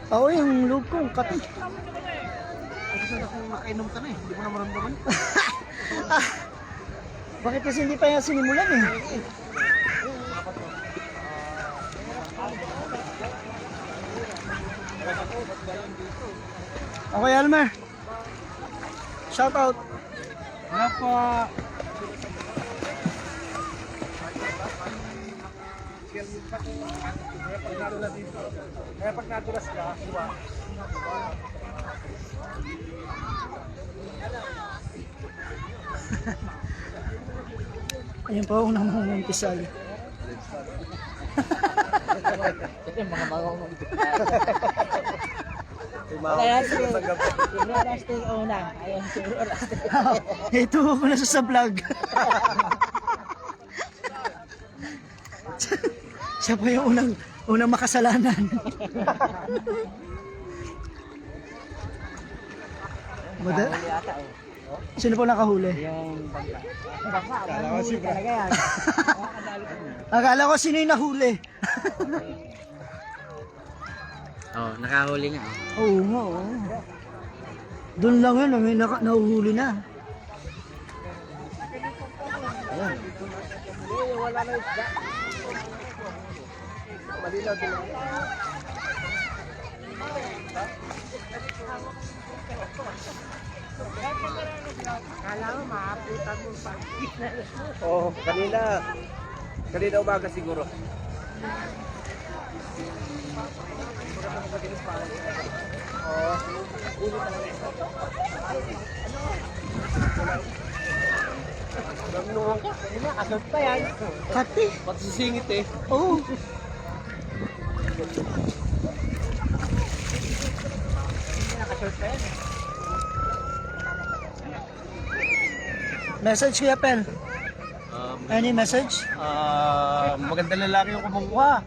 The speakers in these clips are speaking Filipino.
Ako yung loob ko, kati. Ay, gusto na kung nakainom ka na eh. Hindi mo na maramdaman. Bakit kasi hindi pa yan sinimulan eh? Okay, Almer. Shout out. Wala pa. Kaya pag nadulas ka, diba? Ayun pa unang mamumpisal. Mga mangungumpisal. Kaya Yung last day una. Ayun, siguro last day. Ito ko na sa vlog. Siya pa yung unang makasalanan. Bada? Huli ata eh. Sino po nakahuli? Yung bangka. Bangka, manghuli talaga yan. Akala ko sino yung nahuli. Oh, nakahuli nga. Oo nga, oo. Doon lang yun, may nahuhuli na. wala na isda. Malinaw din lang. Kala mo maabutan mo pa. Oo, kanina umaga siguro. Asal pa yan. Kati. Pagsisingit eh. Oo. Nakasal pa yan. Message Kuya Pel. Any message? Magandang lalaki yung kumukuha.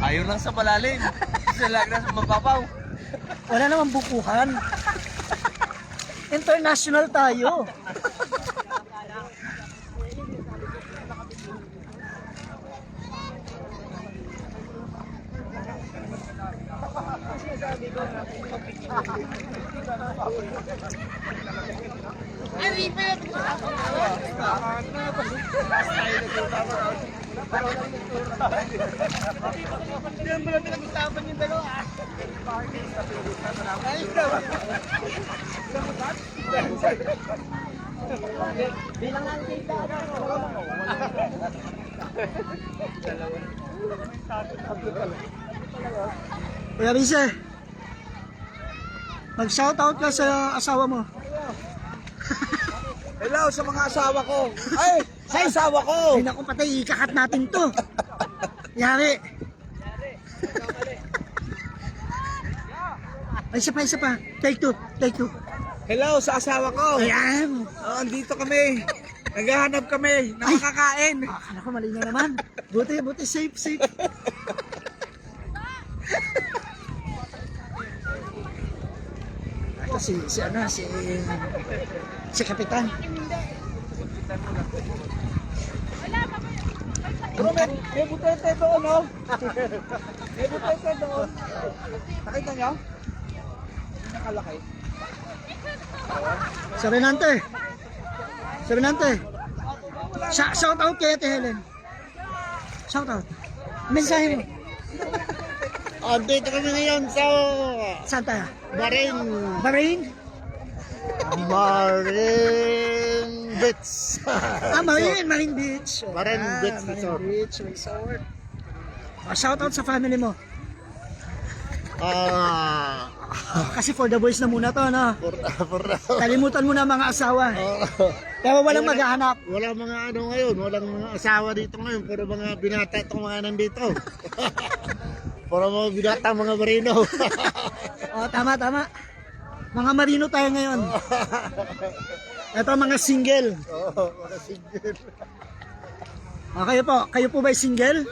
Ayaw lang sa malalim. Sa lalaki na sa mababaw. Wala namang bukuhan. International tayo. Diyan mo lang pinag-usapan yung dalawa. Bilang ang kita. Kuya Rise, mag-shoutout ka sa asawa mo. Hello sa mga asawa ko. Ay, sa asawa ko. Ay naku patay, ikakat natin to. Yari. Ay, isa pa. Take two. Hello sa asawa ko. Ayan. Oh, andito kami. Naghahanap kami ng makakain. Akala ko mali na naman. Buti, safe. Ito si Kapitan. Bro, may butete doon, no? May butete doon. Nakita niyo? Nakalaki. Sabinante. Shout out kay Ate Helen. Shout out. Mensahe mo. Andito kami ngayon sa Saan tayo? Bahrain Beach. Marine Beach. Bahrain Beach Resort. Marine Beach Resort. Shout out sa family mo. Kasi for the boys na muna to, no? Kalimutan mo na mga asawa. Pero walang maghahanap. Walang mga ano ngayon, walang mga asawa dito ngayon, puro mga binata itong mga nandito. Puro mga binata, mga marino. Oh, tama. Mga marino tayo ngayon. Ito mga single. Oo, mga single. Kayo po ba single?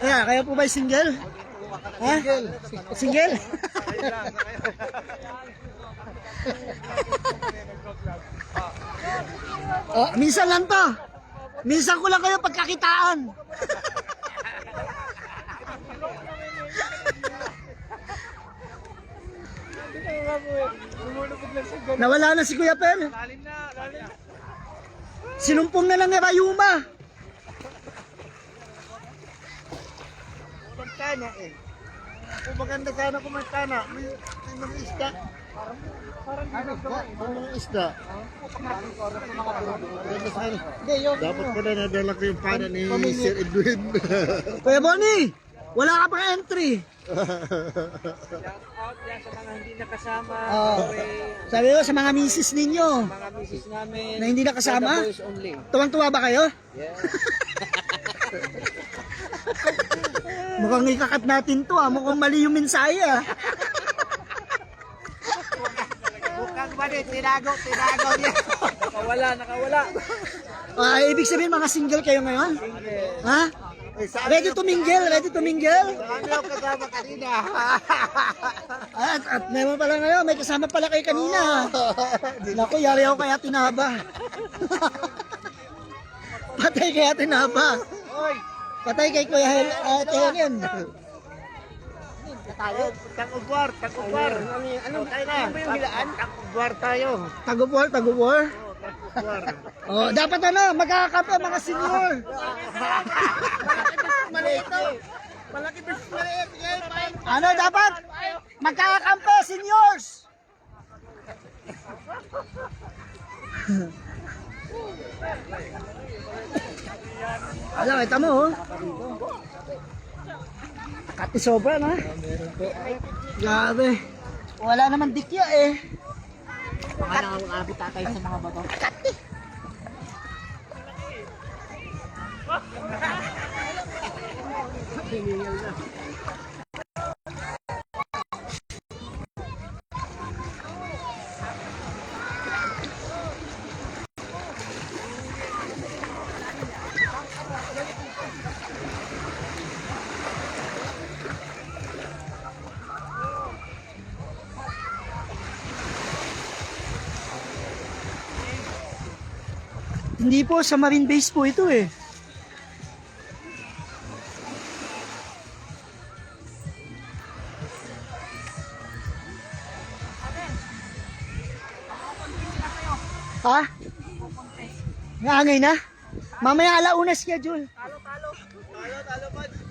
Kayo po ba single? Ha? Single? Oh, minsan lang to. Minsan ko lang kayo pagkakitaan. Nawala na si Kuya Pel. Sinumpong na lang ni Rayuma. Magkana eh. Kung maganda sana kung magkana, may mga isda. Parang mga isda. Maganda sana. Dapat pala nadala ko yung pana ni Sir Edwin. Kuya Bonnie, wala ka pang entry. Out yan sa mga hindi nakasama. Sabi ko sa mga misis ninyo Mga misis namin. na hindi nakasama. For the boys only. Tuwang-tuwa ba kayo? Yeah. Mukhang ikakat natin to mukhang mali yung mensahe Bukang ba din? Tinago niya. Nakawala. Ibig sabihin mga single kayo ngayon? Ha? Ready to mingle? Ano yung kasama kanina? At meron pala ngayon, may kasama pala kayo kanina. Naku, yari ako kaya tinaba. Patay kaya tinaba. Patay kay Kuya Helen. Tag-ubwar. Ano tayo na? Ano yung hilaan? Tag-ubwar tayo. Tagupor. Tag-ubwar. Oh, dapat magkakakampi mga senior. Ano dapat? Magkakakampi seniors. Alam, kita mo Kati sobra na. Grabe. Wala naman dikya eh. Baka nakakabit tayo sa mga bato. Hindi po, sa Marine Base po ito eh. Ha? Ngangay na? Mamaya alauna schedule.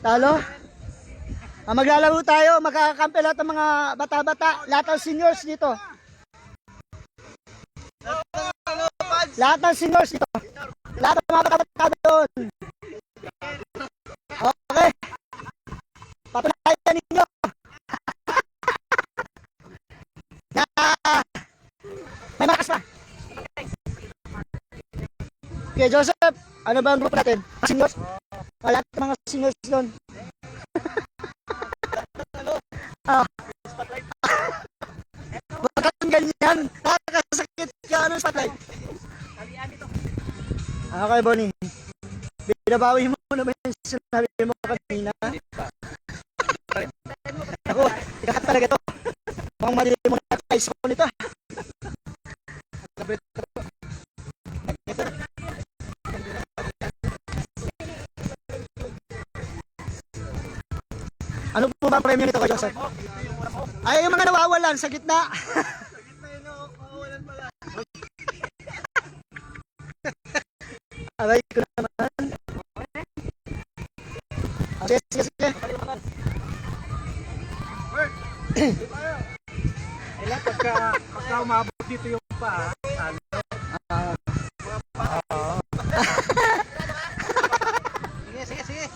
Talo? Maglalaro tayo, magkakakampi lahat ng mga bata-bata, lahat ng seniors dito. Lahat ng seniors dito. Lahat ng mga bata-bata doon. Okay. Patunayan ninyo. Na may makas pa. Okay, Joseph, ano ba ang grupo natin? Seniors? Lahat ng mga seniors doon. Bakit ganyan? Nakakasakit ka ano spotlight? Okay, Bonnie. Binabawi mo na ba yung sinabi mo kanina? Ako, ikakat talaga to. Mukhang madili mo na ice ko nito. Ano po ba premium nito, Joseph? Ay, yung mga nawawalan sa gitna. Aray ko naman. Sige. Ilan pagka umabot dito yung pa. Sige.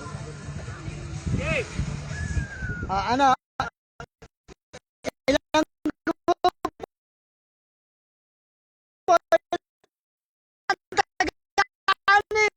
Ano? Ilang grupo? Anim.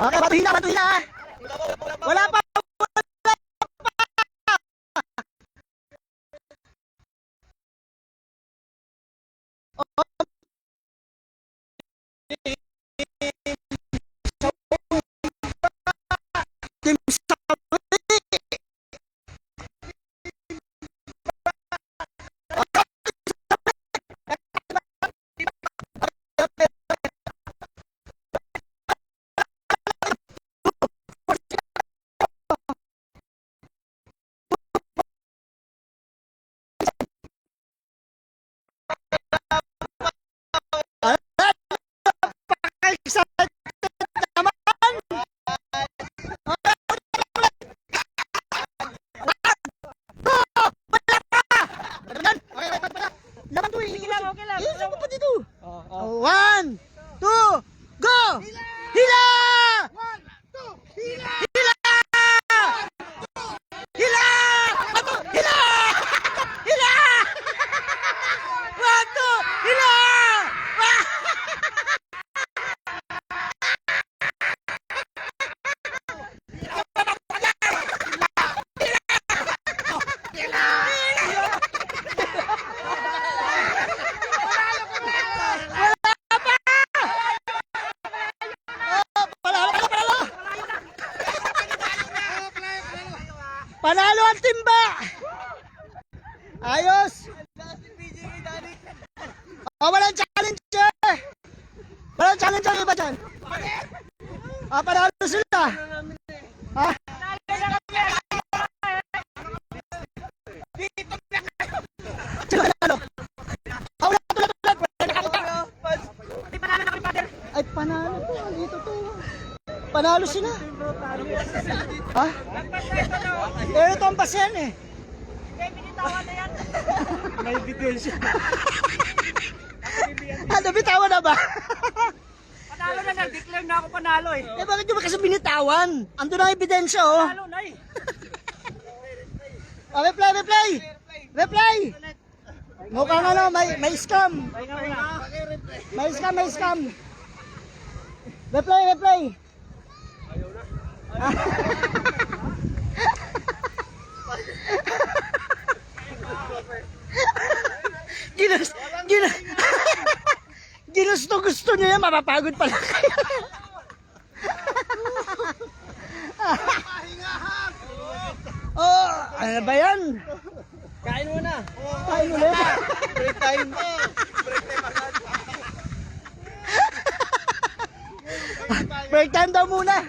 Okay, batuhin na ha. Wala pa. Team Sawi. Excited naman. Laban to eh. Okay lang. Isa pa dito. Oo. 1, 2, go! Hila! 1, 2, hila! Hila! Hila! Hila! Hila! 1, 2, hila! Panalo ang timba! Ayos! Oh, walang challenger! Walang challenger iba dyan! Panalo sila! Ah? Sino panalo? Wala tulat! Ay, panalo to! Dito to! Panalo sila! Ha? Eh, ito ang pasyan eh. May ebidensya. Ano, bitawan na ba? Panalo na, nag-declare na ako panalo eh. Eh, bakit nyo ba kasi binitawan? Ando na ang ebidensya oh. Panalo na eh. Oh, replay! Mukhang ano, may scam. Pahinga mo na. May scam. Replay! Ginusto niya yan, mapapagod pala kayo. Oh, ano ba yan? Kain mo na. Kain ulit. Break time. Break time daw muna.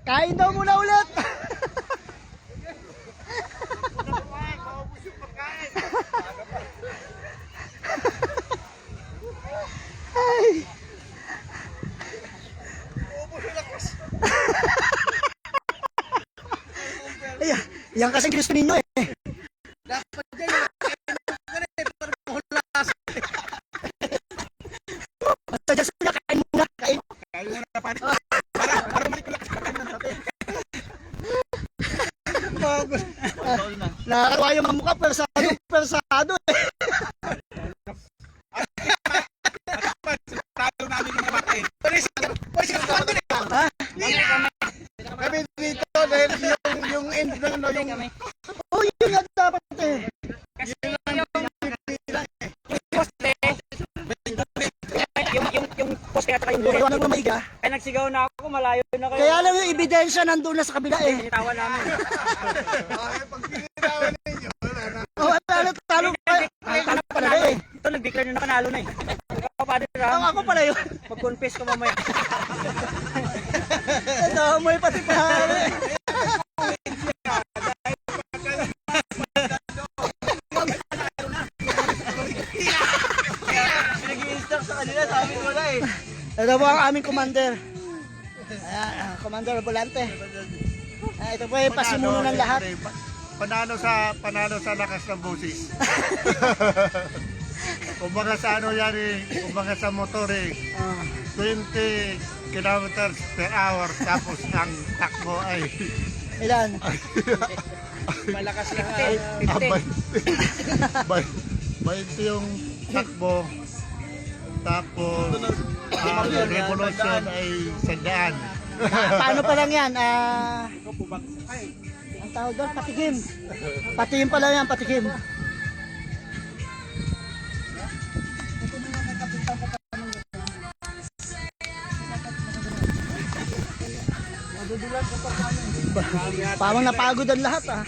Kain daw muna ulit. Ay. Ayan, yan kasi gusto ninyo eh. Basta dyan sila, kain muna. Kain. Nakakawa yung mga mukha, persado eh. Kami dito dahil yung end ng yung Oh, yun nga dapat eh. Yung poste at saka yung Kaya nang mamahiga. Kaya nagsigaw na ako, malayo na kayo. Kaya lang yung ebidensya nandun na sa kabila eh. Binitawan namin. Oh, talo pa. Talo pala eh. Ito, nag-declare na panalo na eh. Ikaw pa din Ako pala yun. Mag-confess ka mamaya. Namoy pati pare. Nag-i-instruct sa kanila, sabi mo na eh. Ito po ang aming commander. Ayan, Commander Volante. Ito po yung pasimuno ng lahat. Panalo sa lakas ng busis. Kumbaga sa ano yan eh, kumbaga sa motor eh, 20 kilometers per hour tapos ang takbo ay Ilan? Malakas lang. 20 yung takbo tapos ang revolution ay 100. Paano pa lang yan? Ang tawag doon, patikim. Patikim pa lang yan, patikim. Parang napagod ang lahat ah.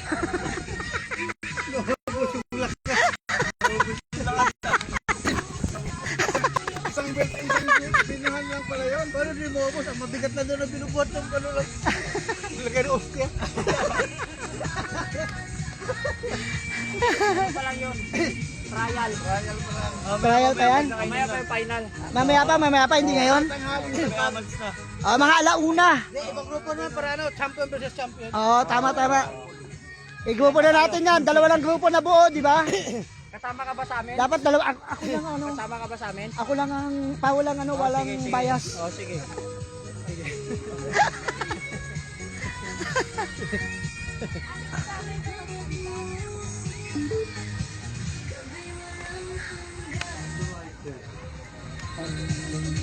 Binuhan lang pala yun. Paano di mo ubos? Ang mabigat na doon ang binubuhat ng ano lang. Lagay ng ostya. lang yun. Trial. Trial pa yan? Mamaya pa yung final. Mamaya pa, hindi ngayon. Mga alauna. Ibang grupo naman para ano, champion versus champion. Oo, tama. I-grupo na natin yan. Dalawa lang grupo na buo, di ba? Kasama ka ba sa amin? Dapat dalawa. Ako lang ano. Kasama ka ba sa amin? Ako lang ang, walang ano, walang bias. Oh, sige.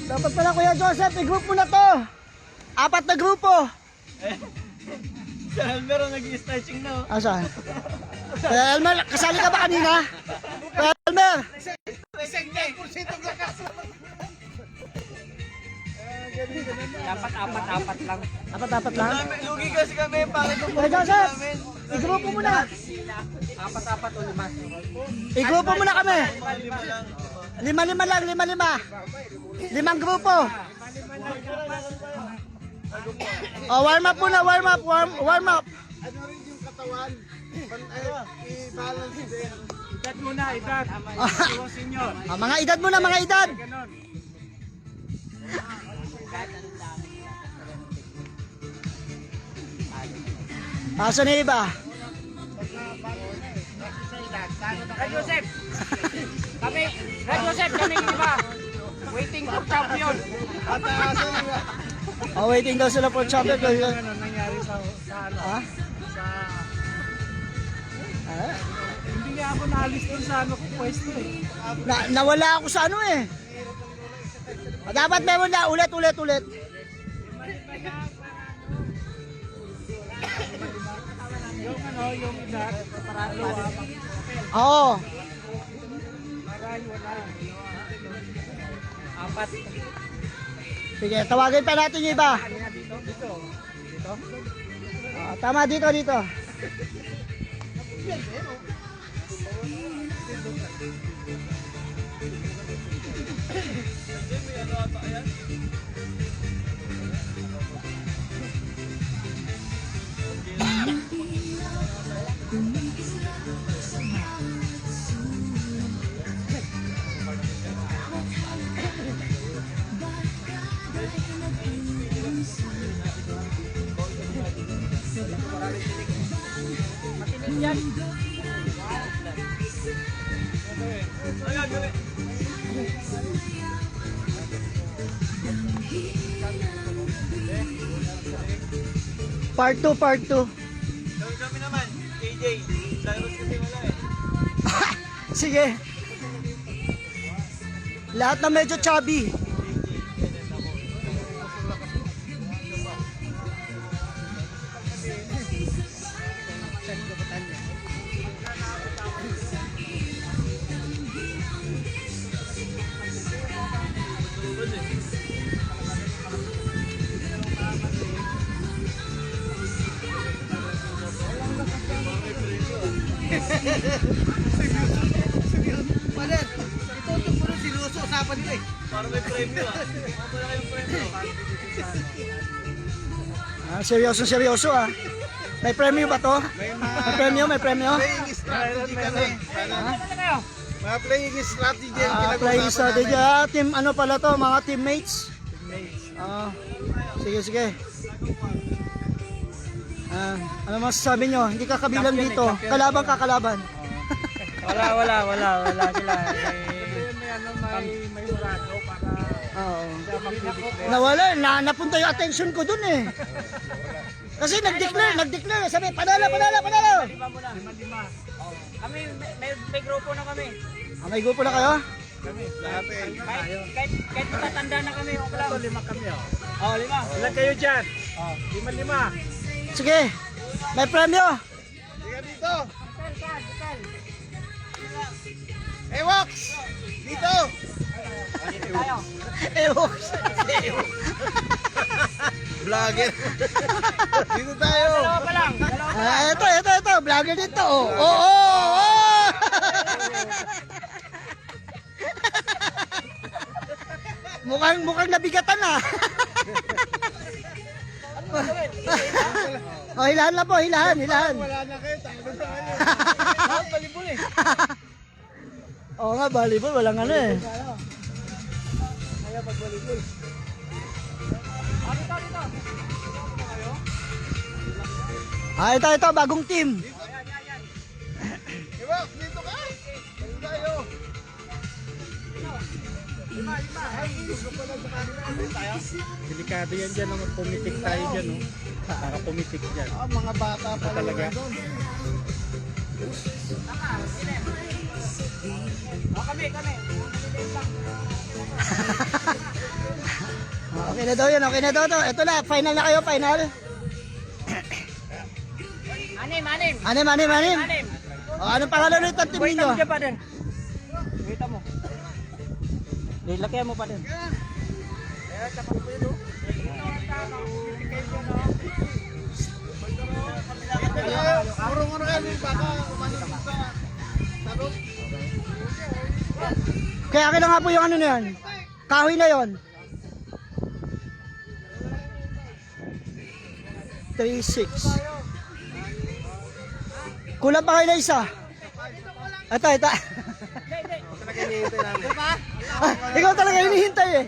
Dapat pala Kuya Joseph, i-group mo na to. 4 na grupo. Si Alvaro nag-stretching na. Asan? Kuya Elmer, kasali ka ba kanina? Kuya Elmer. Dapat apat lang. Apat lang? Lugi kasi kami para Kuya Joseph, i-grupo mo na. Apat o 5. I-grupo mo na kami. 5 lang, 5. 5 grupo. Warm up muna, warm up. Ano rin yung katawan? I-balance din. Edad muna, edad. Yung senior. Mga edad muna, mga edad. Ganon. Asan na iba? Red Joseph. Kami iba. Waiting for champion. Waiting daw sila for champion. Ano nangyari sa ano? Ha? Sa Ah? hindi nga ako naalis dun sa ano kong pwesto eh. Nawala ako sa ano eh. Dapat meron na ulit. Yung ano, yung edad, para luwa. Oo. Para wala. 4. Sige, tawagin pa natin yung iba. Dito. Tama, dito. Part 2. Kami naman, KJ. Cyrus kasi wala eh. Sige. Lahat na medyo chubby. Palit, itutok mo rin seryoso usapan nila eh. Para may premyo ah. Wala kayong premyo. Seryoso ah. May premyo ba to? May premyo? Playing strategy kami. Mga playing strategy ang Playing pinag-usapan strategy. namin. Team ano pala to, mga teammates? Sige. Ano masasabi nyo? Hindi ka kabilang dito. Kalaban. Wala sila. May hurado para Oo. Nawala, napunta yung attention ko dun eh. Kasi nag-declare, sabi, panalo. 5 muna. 5. Kami, may grupo na kami. May grupo na kayo? Kahit matatanda na kami. 5 kami oh. 5. Ilan kayo dyan? Oh, 5-5. Sige. May premyo. Sige dito. Ewoks! Dito! Ewoks. Vlogger. Dito tayo. Dalawa pa lang. Ito. Vlogger dito. Oo. Mukhang nabigatan na. Oh, hilahan lang po, hilahan. Wala na kayo. Talo sa kanya. Balibol eh. Oo nga, volleyball, walang ano eh. Kaya pag balibol. Ito, bagong team. Ewoks, dito ka. Dito tayo. Delikado yan dyan, pumitik tayo dyan, no? Para pumitik dyan. Mga bata pa Talaga. doon. Kami. Okay na daw yun, okay na daw to. Ito na, final na kayo, final. Anim. O, anong pangalan ulit ang team Wait ninyo? mo dyan pa din. Wait mo. Lakyan mo pa din. Murong-murong kayo. Baka umanin sa tarot. Kaya akin na nga po yung ano na yan. Kahoy na yon. 3-6. Kulang pa kayo na isa. Ito. Ikaw talaga hinihintay eh.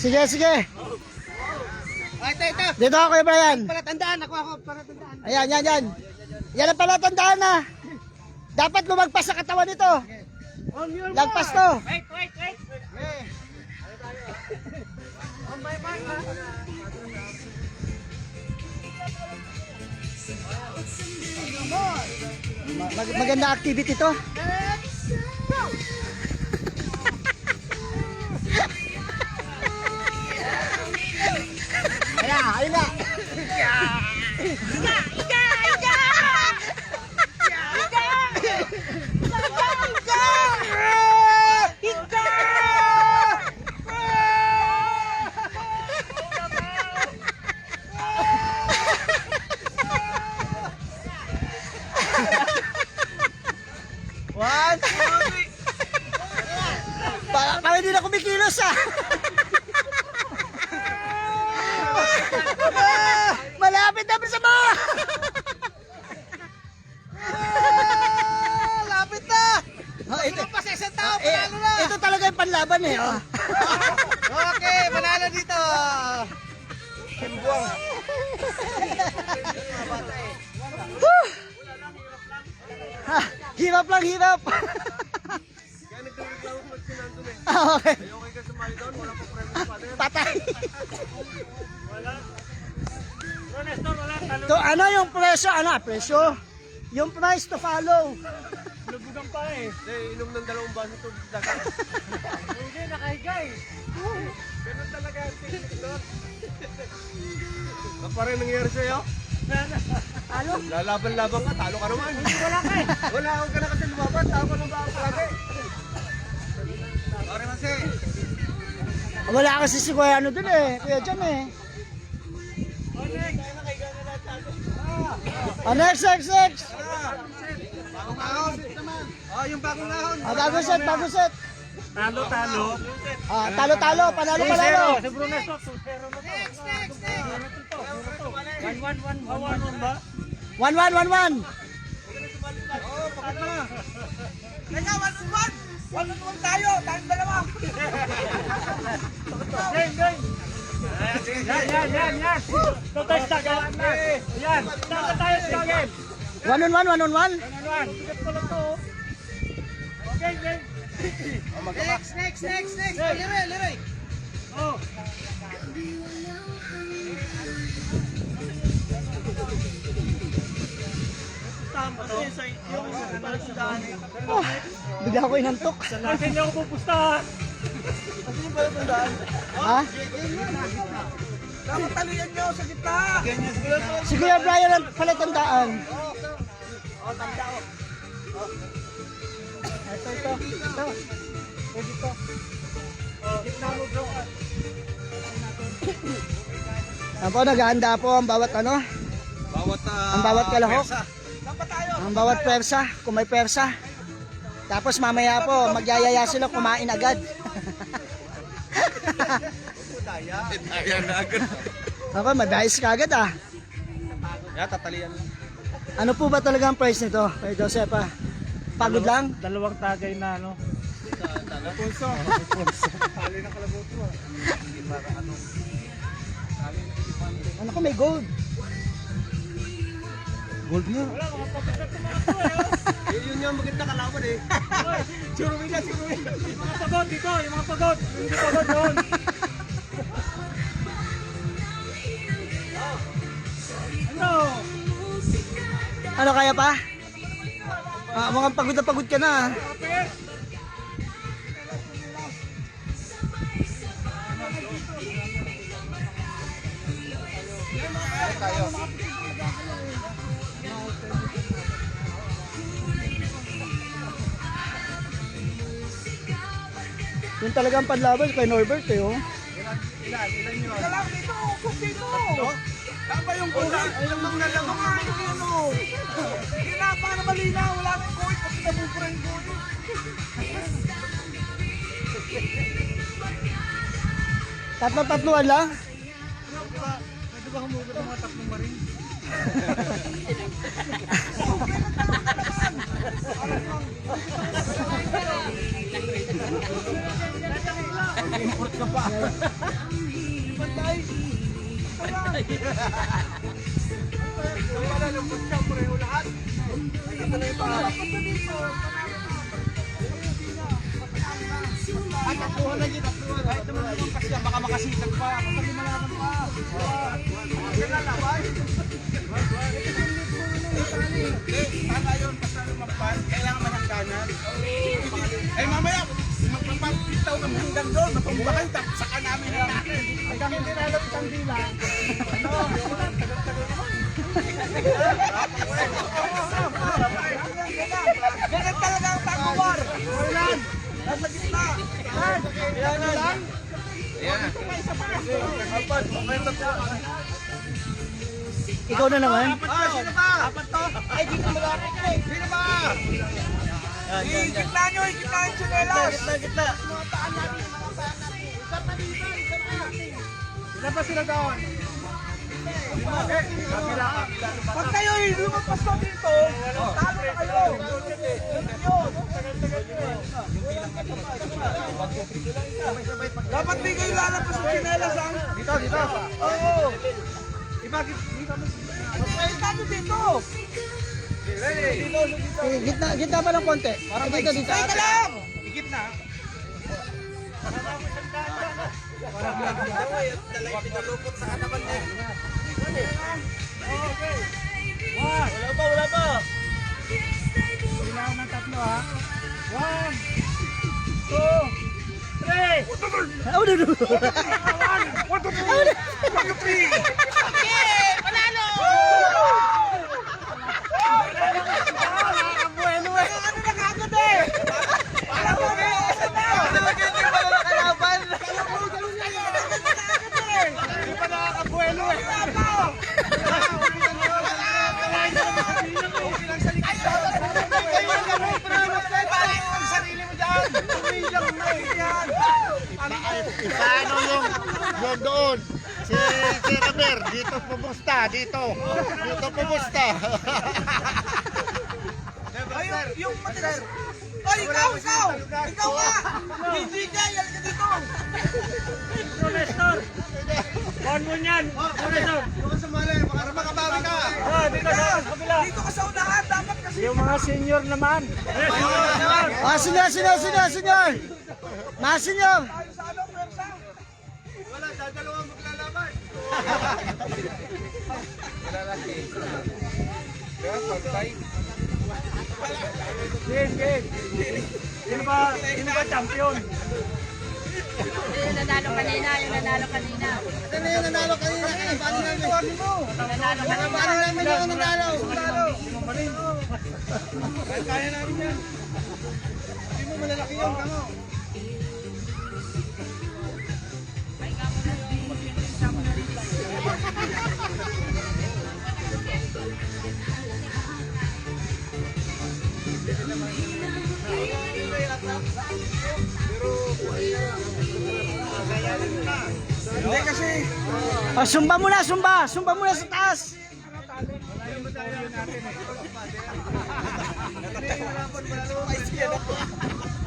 Sige. Ito. Dito ako kay Brian. Palatandaan. Ako. Palatandaan. Ayan. Yan ang palatandaan na. Dapat lumagpas sa katawan nito. Lagpas to. Wait. Maganda activity to. Ayun na. One. Parang hindi na kumikilos ah. Malapit na sa mga. Lapit na. Ito pa sa isang tao, panalo na. Ito talaga yung panlaban eh. Oh. Okay, panalo dito. Simbuang. Ha, hirap lang, hirap. Okay. Patay. To ano yung presyo? Presyo? Yung price to follow. Lubugan pa eh. Inom ng 2 baso to. Hindi, nakahiga eh. Ganun talaga ang technique doon. Ano pa rin nangyari sa'yo? Talo? Lalaban-laban ka, talo ka naman. Wala ka eh. Wala akong ka na kasi lumaban, talo ka ng baka palagi. Sorry man si. Wala kasi si Kuya ano dun eh. Kuya John eh. Next. Bagong ahon. Oh, yung bagong ahon. Bagong set. Talo. Talo, panalo. Si Bruno Estok, 2-0 na to. Next. 1-1 ba? 1-1. Oh, bakit na? Teka, 1-1 tayo. Tayong dalawa. Game. Yan. Total sa gawan na. Yan. Tama tayo sa game. 1-on-1. 1-1. Sigat ko lang to. Okay, game. Next. Liray. Oh. Oh, bigla ako inantok. Kasi hindi ako pupustahan. Ha? Dapat talian nyo sa gitna. Si Kuya Brian ang pala tandaan. Ito. Pwede ito. Gitna mo bro. Yan po, naghahanda po ang bawat ano, ang bawat kalahok, ang bawat persa, kung may persa. Tapos mamaya po, magyayaya sila kumain agad. Ako, madayos ka agad ah. Tatalian lang. Ano po ba talaga ang price nito, kay Josepa? Pagod lang? Dalawang tagay na ano. Pulso. Ano ko, may gold. Gold nga. Wala, mga pabigat ko mga to eh. Yun yung maganda kalaban eh. Surumin na. Yung mga pagod dito, yung mga pagod. Hindi pagod doon. Ano? Ano kaya pa? Mukhang pagod na pagod ka na ah. Kapit. Yung talagang panlaban kay Norbert eh oh. Kalang dito, ukos dito. Tama yung kulang. Ilang mga lang mga ano. Hindi na, para malinaw. Wala nang kuit. Kasi nabubura yung kuit. Tatlo-tatluan lang? Pwede ba humugot ng mga tatlong marin? Ay, takbuhan na yun. Kahit naman naman kasi baka makasitag pa. Kasi malaman pa. Yan na laban. Tama yun. Basta lumampas. Kailangan manangganan. Ay mamaya, magpapitaw ng hanggang doon. Mapamulakan. Saka namin na natin. Hanggang hindi nalap isang dila. Ganyan talaga ang taguwar. Wala. Nasa gitna. Yan na lang. Ikaw na naman? Sino ba? Apat to? Ay, dito malapit ka eh. Sino ba? Gitna nyo, gitna yung chinelas. Gitna. Mga paan natin, mga paan natin. Isa pa dito, isa pa. Ilan pa sila doon? Pag kayo lumagpas ko dito, talo na kayo. Dapat di kayo lalabas ng chinelas, ha? Dito. Oo. Ibagit dito. Magpahitado dito. Gitna pa ng konti. Dito. Ay, ka lang! Higit na. Dalay pinalupot sa kanaman niya. Okay. Wala pa. Kailangan ng tatlo ha. 1, 2, 3. Oh, no. Paano yung doon? Si Robert, dito pumusta, dito pumusta. Ayun, yung matigas. Ay, ikaw! Ikaw nga! Hindi ka, yan ka dito! Nestor. One mo niyan. Nestor. Doon sa mali, para makabawi ka! Dito sa kabila. Dito ka sa unahan, dapat kasi... Yung mga senior naman. Senyor! Mga senyor! Tayo sa ano, pwersa? Sino ba champion? Yung nanalo kanina, yung nanalo kanina. Ito na yung nanalo kanina. Paano namin? Nanalo kanina. Paano namin yung nanalo? Kaya namin yan. Hindi mo malalaki yun, kamo. Hindi kasi Oh, sumba muna, sumba. Sumba muna sa taas.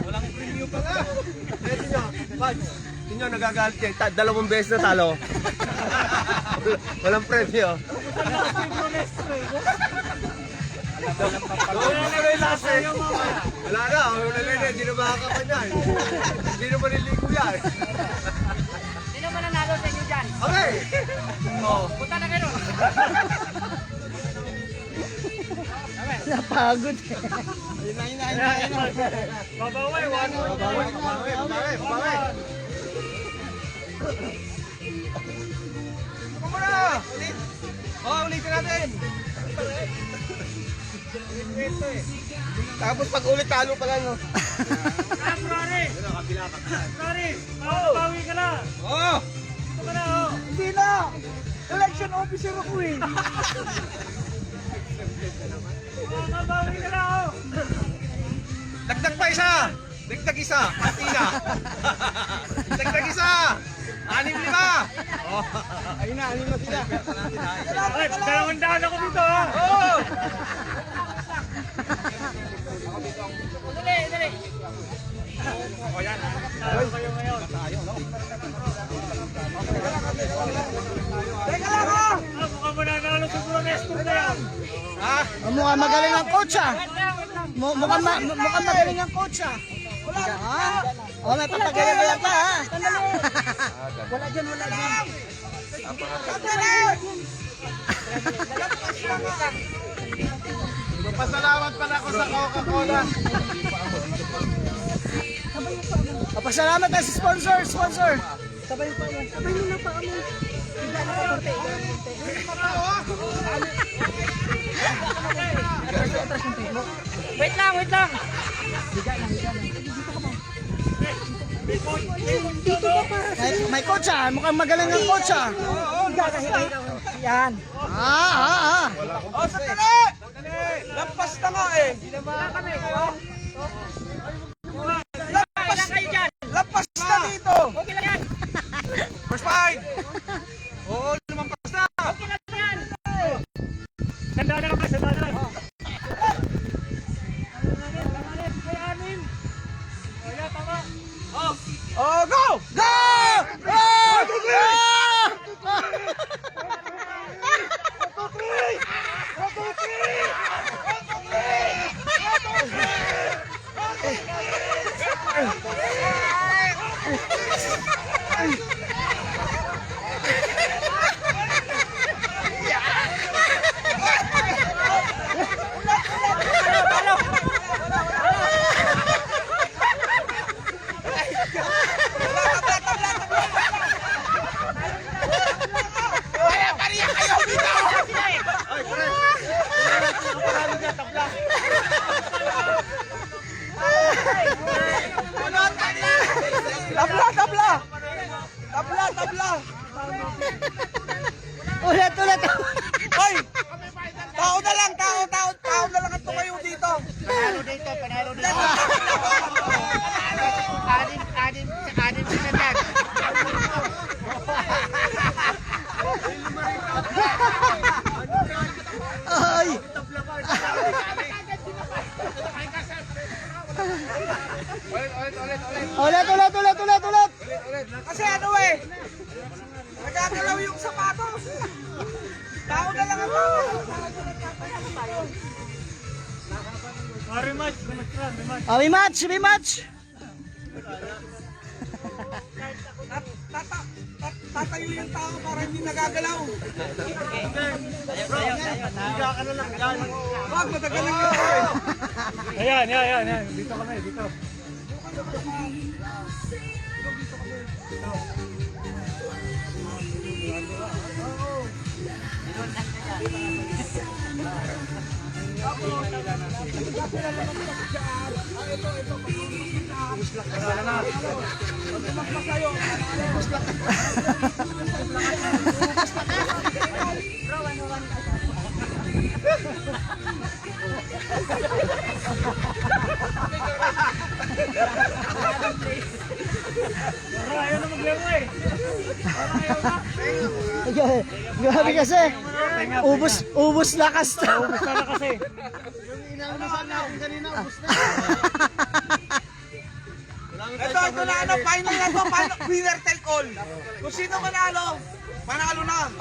walang preview pa nga. Tinyo nagagalit yan. Dalawang beses na talo. Walang premyo. Wala na. Wala na. Hindi na makakapan yan. Hindi na maniligo yan. Sino ba nanalo sa inyo dyan? Okay. Oh. Punta na kayo. Napagod. Babaway, Ulitin natin. Tapos pag ulit talo pa lang. Flores, bawi ka na. Oh! Ito ka na, oh. Hindi na. Election officer ako eh. Bawi ka na, oh. Dagdag pa isa. Dagdag isa. Patina. Dagdag isa. 6-5. Oh. Ayun na sila. Ay, 200 ako dito, ha. Oh. Dali, dali. Talo kayo ngayon. Teka lang ha. Mukhang mananalo siguro Nestor na yan. Mukhang magaling ang coach ah. Wait lang, wait lang. Mukhang magaling ang coach ah. Wala ha? Oh, may papagaling pa ha. Wala dyan, wala dyan. Pasalamat pala ako sa Coca-Cola. Pasalamat na si sponsor. Wait lang, wait lang. May coach ah. Mukhang magaling ang coach ah. Yan. Oh, sandali! Lampas na nga eh. Kailan kayo dyan? Lampas na dito. Okay lang yan. First fight. Oo, lumampas na. Okay lang yan. Sanda na lang, sanda na lang. Oh, go! Go! Tabla! Ulit. Hoy! Tao na lang ang tumayo dito. Panalo dito. Anim sila dyan. Ay! Ulit. Kasi ano eh, nagagalaw yung sapatos. Tao na lang ang tao. Rematch. Rematch. Tatayo yung tao para hindi nagagalaw. Higa ka na lang yan. Wag, matagal lang yun. Ayan. Dito kami, dito. Parang ayaw na maglaro eh. Grabe kasi. Ubus lakas to. Ubus na kasi. Ito na ano, final na to, winner take all. Kung sino manalo, panalo na.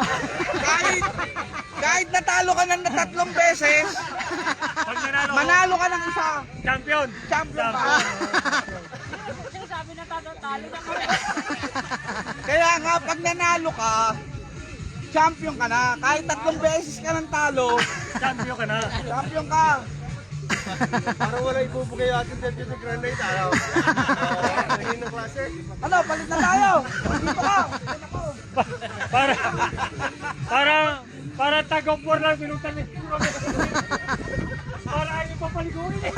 Kahit natalo ka ng 3 beses, Pag nanalo, manalo ka ng isa, champion. champion ka. Sabi na talo na kami. Kaya nga, pag nanalo ka, champion ka na. Kahit 3 beses ka ng talo, Champion ka na. champion ka. Para wala ibubugay atin dyan yung granite. Ano? Naging ng klase. Ano, palit na tayo. Dito ka. Para tag-of-war lang binutan eh. Para ayaw papaligurin eh.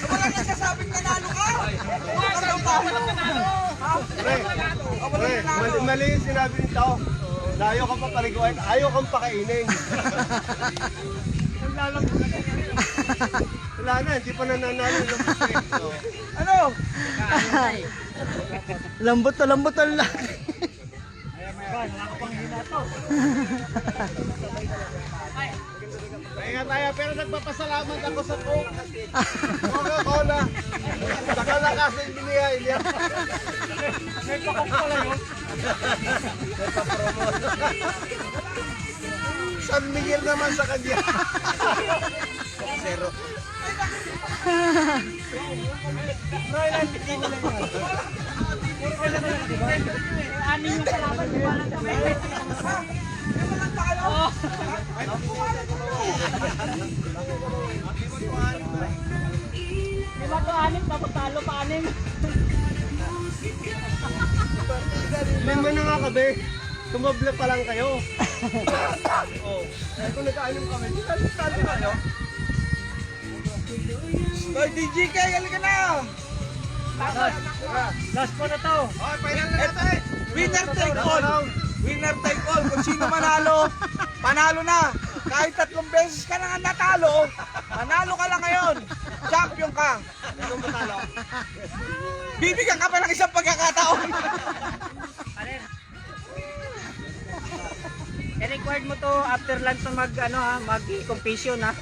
Wala nagsasabing nanalo ka. Wala ka. Mali yung sinabi ni Tao. Na ayaw kang papaliguan, ayaw kang pakainin. Wala na, hindi pa nananalo ng gusto. Ano? Lambot ang lahat. Kaya tayo, pero nagpapasalamat ako sa Coke. Coca-Cola. Saka nakasing binigay niya. May pakok pala yun. San Miguel naman sa kanya. Zero. Anin yung kalaban ko lang kami. Diba to anin, tapos talo pa anin. Lima na nga kabe. Tumabla pa lang kayo. Oh. Eh kung nag-aanim kami, talo kayo. Hoy, DJ Kay, halika na. Last po na to. Okay, final na natin. Winner take all. Winner take all. Kung sino manalo, panalo na. Kahit 3 beses ka na nga natalo, manalo ka lang ngayon. Champion ka. Ano matalo? Bibigyan ka pa ng isang pagkakataon. I-required mo to after lunch na mag-competition ha.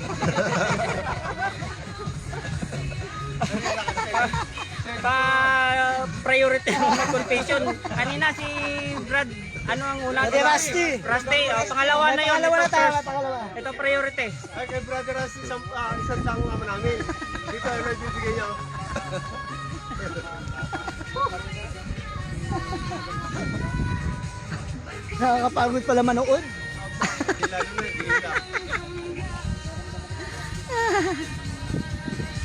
Priority mo mag-competition. Kanina si Brad, ano ang una? Rusty. Rusty, pangalawa na yun. Pangalawa na Ito tayo, first. pangalawa. Ito priority. Ay, kay brother Ras, isang taong naman namin. Dito ay may bibigay niya. Nakakapagod pala manood. Lalo na, bigay lang.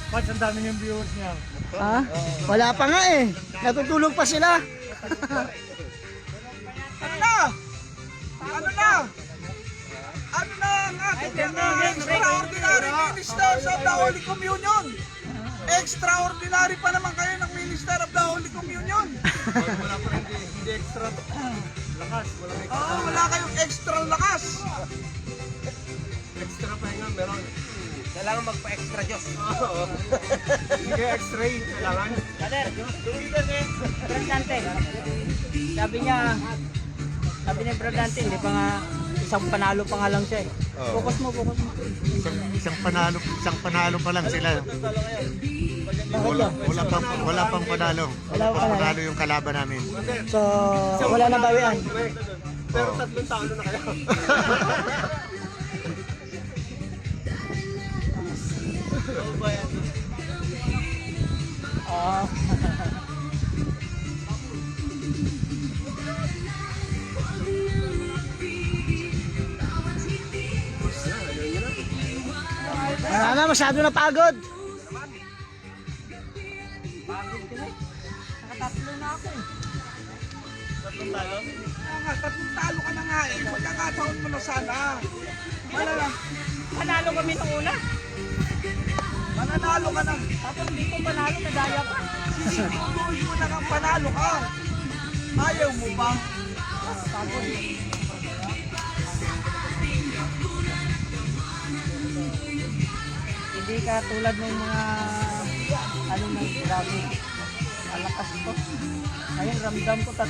Pats, ang dami yung viewers niya. Ha? Wala pa nga eh. Natutulog pa sila. Ano na? Ano na? Ano na ang ating extraordinary minister of the Holy Communion? Extraordinary pa naman kayo ng minister of the Holy Communion. Wala pa hindi extra. Lakas, wala may Wala kayong extra lakas. extra pa nga, meron. Kailangan magpa-extra Diyos. Oo. Hindi kaya x-ray, kailangan. Brother, dito si Brad Dante. Sabi ni Brad Dante, hindi pa nga isang panalo pa nga lang siya eh. Focus mo. Isang panalo pa lang sila. Wala pang panalo. Wala pang panalo yung kalaban namin. So, wala na bawian. Pero 3 taon na kayo. Oo. Ano, masyado na pagod. Pagod ko na eh. Nakatatlo na ako eh. Nga, tatlong talo ka na nga eh. Pagkakataon mo na sana. Panalo kami nung una. Mananalo ka na. Tapos hindi ko panalo, nadaya pa. Sisiguruhin mo na kang panalo ka. Ayaw mo ba? Pagod. Hindi ka tulad ng mga ano na grabe. Malakas ko. Ngayon ramdam ko 3.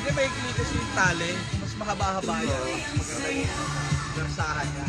Hindi may kasi yung tali. Mas mahaba-haba yan. Mas maganda yung versahan niya.